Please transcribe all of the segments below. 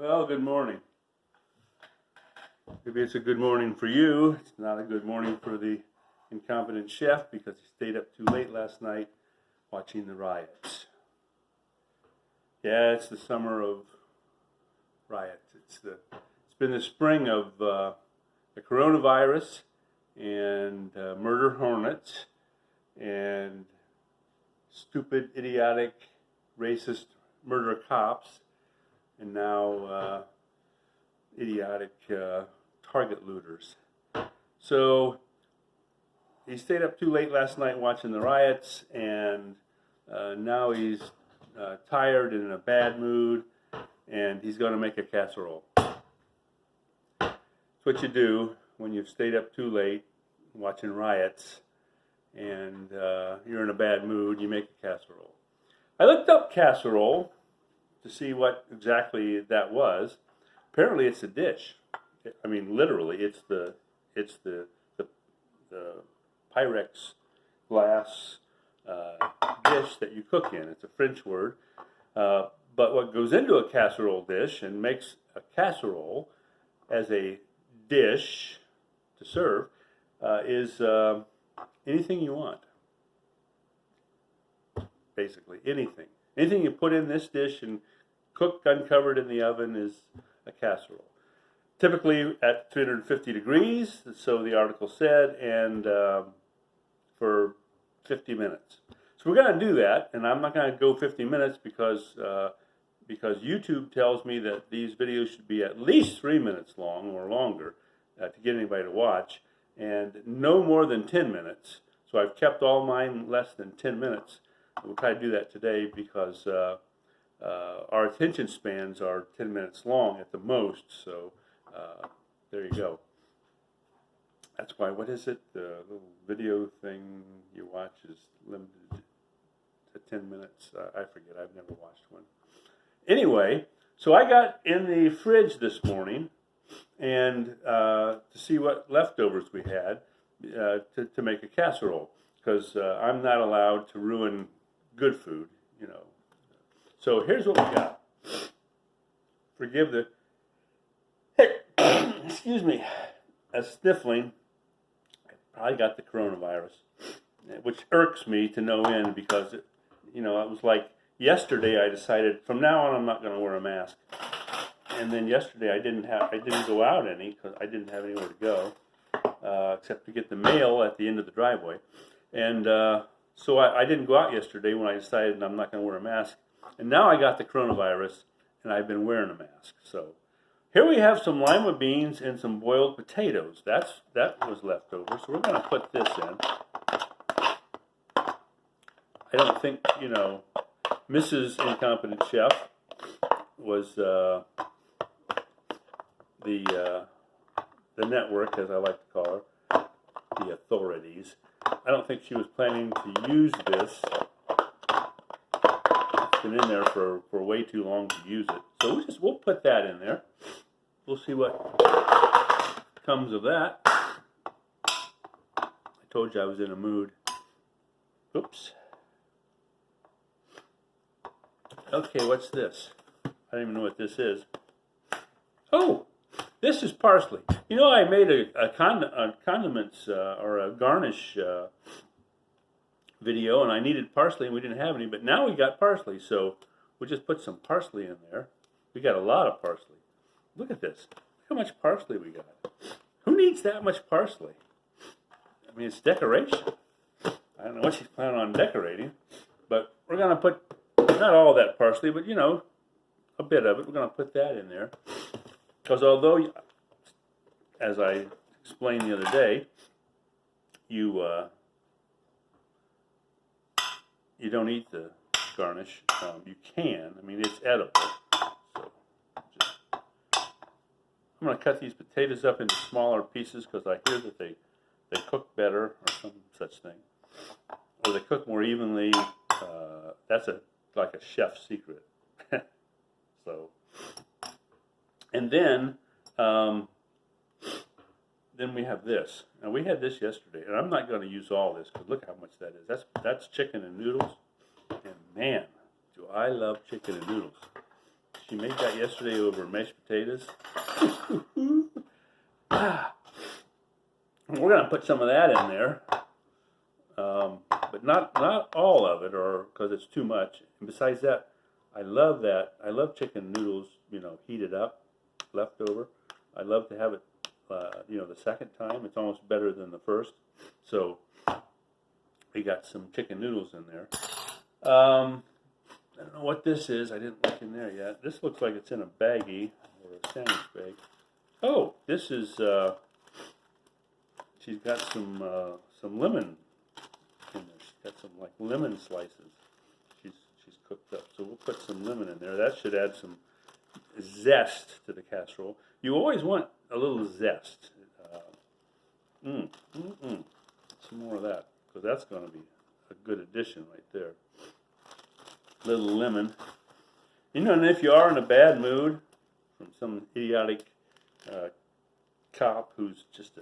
Well, good morning. Maybe it's a good morning for you. It's not a good morning for the Incompetent Chef because he stayed up too late last night watching the riots. Yeah, it's the summer of riots. It's been the spring of the coronavirus and murder hornets and stupid, idiotic, racist murder cops, and now idiotic target looters. So he stayed up too late last night watching the riots, and now he's tired and in a bad mood, and he's going to make a casserole. That's what you do when you've stayed up too late watching riots and you're in a bad mood. You make a casserole. I looked up casserole to see what exactly that was. Apparently, it's a dish. I mean, literally, it's the Pyrex glass dish that you cook in. It's a French word. But what goes into a casserole dish and makes a casserole as a dish to serve is anything you want. Basically, anything. Anything you put in this dish and cook uncovered in the oven is a casserole. Typically at 350 degrees, so the article said, and for 50 minutes. So we're going to do that, and I'm not going to go 50 minutes because YouTube tells me that these videos should be at least 3 minutes long or longer to get anybody to watch, and no more than 10 minutes. So I've kept all mine less than 10 minutes. We'll try to do that today because our attention spans are 10 minutes long at the most. So there you go. That's why, what is it? The little video thing you watch is limited to 10 minutes. I forget. I've never watched one. Anyway, so I got in the fridge this morning and to see what leftovers we had to make a casserole, because I'm not allowed to ruin good food, you know. So here's what we got. Forgive the, excuse me, a sniffling. I probably got the coronavirus, which irks me to no end because, it was like yesterday I decided from now on I'm not going to wear a mask. And then yesterday I didn't go out any because I didn't have anywhere to go except to get the mail at the end of the driveway. And so I didn't go out yesterday when I decided I'm not going to wear a mask. And now I got the coronavirus, and I've been wearing a mask. So here we have some lima beans and some boiled potatoes. That was left over. So we're going to put this in. I don't think, Mrs. Incompetent Chef was the network, as I like to call her, the authorities. I don't think she was planning to use this. It's been in there for way too long to use it. So we'll put that in there. We'll see what comes of that. I told you I was in a mood. Oops. Okay, what's this? I don't even know what this is. Oh! This is parsley. I made a condiments or a garnish video, and I needed parsley, and we didn't have any, but now we got parsley, so we'll just put some parsley in there. We got a lot of parsley. Look at this. Look how much parsley we got. Who needs that much parsley? I mean, it's decoration. I don't know what she's planning on decorating, but we're going to put, not all that parsley, but, a bit of it. We're going to put that in there. Because although, as I explained the other day, you don't eat the garnish. You can. I mean, it's edible. So I'm going to cut these potatoes up into smaller pieces because I hear that they cook better or some such thing. Or they cook more evenly. That's like a chef's secret. So... And then we have this. Now we had this yesterday, and I'm not going to use all this because look how much that is. That's chicken and noodles, and man, do I love chicken and noodles. She made that yesterday over mashed potatoes. We're going to put some of that in there, but not all of it, or because it's too much. And besides that, I love that. I love chicken noodles, heated up, leftover. I love to have it, the second time. It's almost better than the first. So we got some chicken noodles in there. I don't know what this is. I didn't look in there yet. This looks like it's in a baggie or a sandwich bag. Oh, this is. She's got some lemon in there. She's got some like lemon slices. She's cooked up. So we'll put some lemon in there. That should add some zest to the casserole. You always want a little zest. Some more of that, because that's going to be a good addition right there. Little lemon. And if you are in a bad mood from some idiotic cop who's just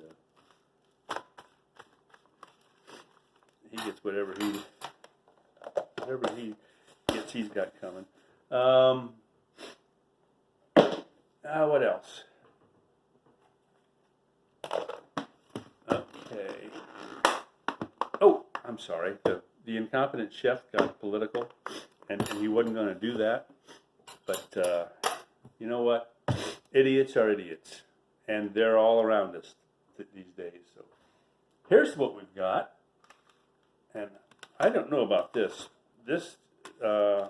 he gets whatever he gets, he's got coming. What else? Okay. Oh, I'm sorry. The Incompetent Chef got political, and he wasn't going to do that. But you know what? Idiots are idiots, and they're all around us these days. So here's what we've got, and I don't know about this. This, I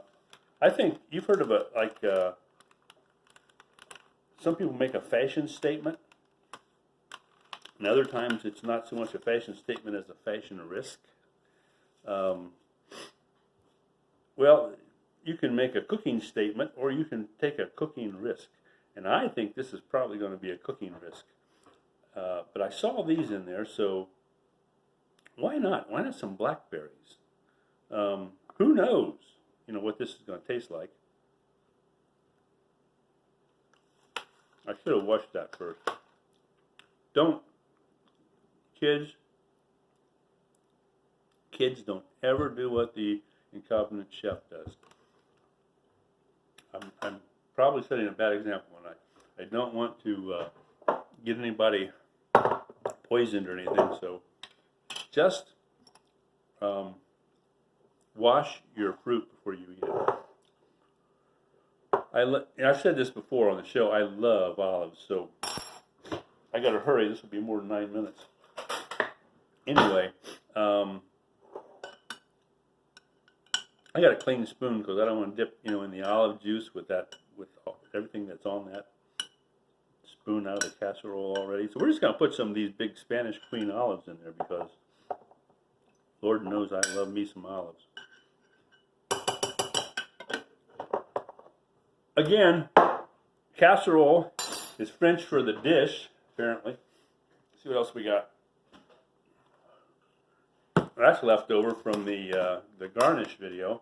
think you've heard of it, like some people make a fashion statement, and other times it's not so much a fashion statement as a fashion risk. Well, you can make a cooking statement, or you can take a cooking risk. And I think this is probably going to be a cooking risk. But I saw these in there, so why not? Why not some blackberries? Who knows, what this is going to taste like. I should have washed that first. Kids don't ever do what the Incompetent Chef does. I'm probably setting a bad example, and I don't want to get anybody poisoned or anything, so just wash your fruit before you eat it. I've said this before on the show, I love olives, so I got to hurry. This will be more than 9 minutes. Anyway, I got a clean spoon because I don't want to dip, in the olive juice with everything that's on that spoon out of the casserole already. So we're just going to put some of these big Spanish Queen olives in there because Lord knows I love me some olives. Again, casserole is French for the dish, apparently. Let's see what else we got. That's left over from the garnish video.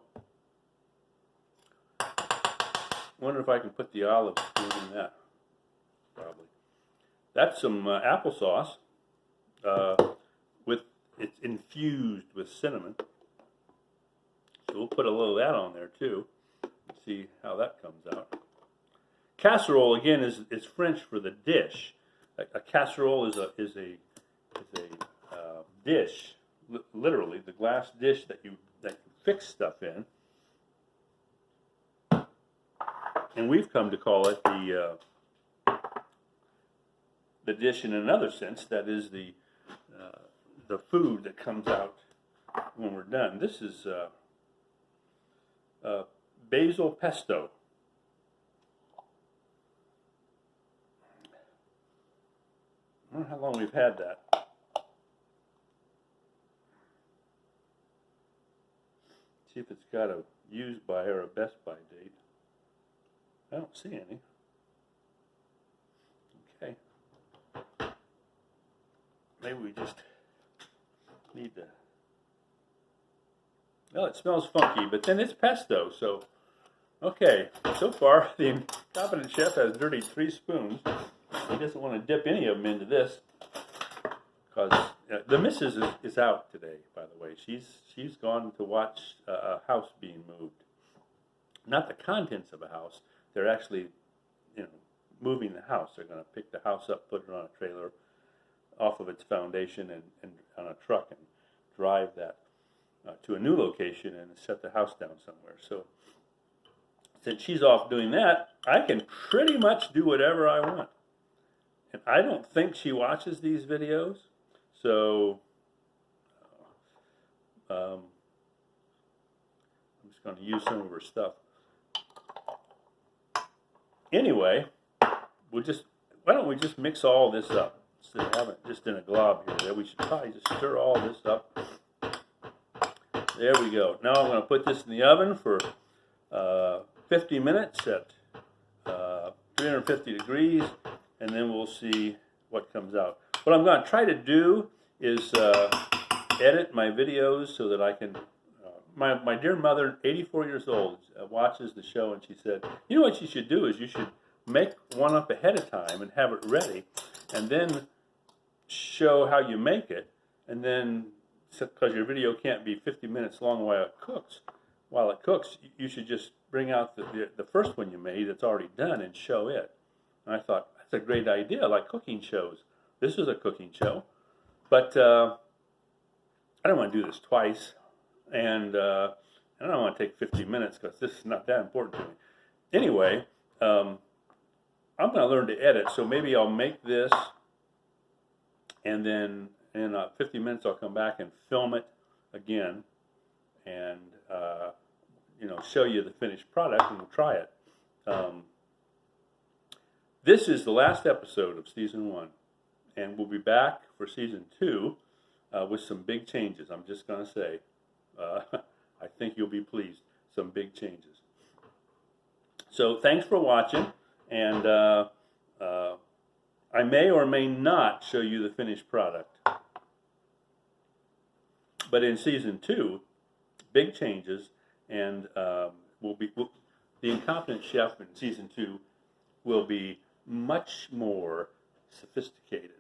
Wonder if I can put the olive spoon in that. Probably. That's some applesauce. It's infused with cinnamon. So we'll put a little of that on there too. See how that comes out. Casserole again is French for the dish. A casserole is a dish. Literally, the glass dish that you fix stuff in, and we've come to call it the dish in another sense. That is the food that comes out when we're done. This is basil pesto. I don't know how long we've had that. See if it's got a use by or a best by date. I don't see any. Okay. Maybe we just need to. Well, it smells funky, but then it's pesto, so. Okay, so far the Incompetent Chef has dirtied 3 spoons. He doesn't want to dip any of them into this because the missus is out today, by the way. She's gone to watch a house being moved. Not the contents of a house, they're actually, moving the house. They're going to pick the house up, put it on a trailer off of its foundation and on a truck and drive that to a new location and set the house down somewhere. So since she's off doing that, I can pretty much do whatever I want. And I don't think she watches these videos, so I'm just going to use some of her stuff. Anyway, why don't we just mix all this up instead of having it just in a glob here? We should probably just stir all this up. There we go. Now I'm going to put this in the oven for 50 minutes at 350 degrees, and then we'll see what comes out. What I'm going to try to do is edit my videos so that I can... My dear mother, 84 years old, watches the show, and she said, you know what you should do is you should make one up ahead of time and have it ready, and then show how you make it, and then, because your video can't be 50 minutes long while it cooks, you should just bring out the first one you made that's already done and show it. And I thought, that's a great idea, like cooking shows. This is a cooking show, but I don't want to do this twice, and I don't want to take 50 minutes because this is not that important to me. Anyway, I'm going to learn to edit, so maybe I'll make this, and then in 50 minutes I'll come back and film it again, and show you the finished product, and we'll try it. This is the last episode of Season 1, and we'll be back for Season 2 with some big changes. I'm just going to say, I think you'll be pleased. Some big changes. So thanks for watching, and I may or may not show you the finished product. But in Season 2, big changes, and the Incompetent Chef in Season 2 will be much more sophisticated.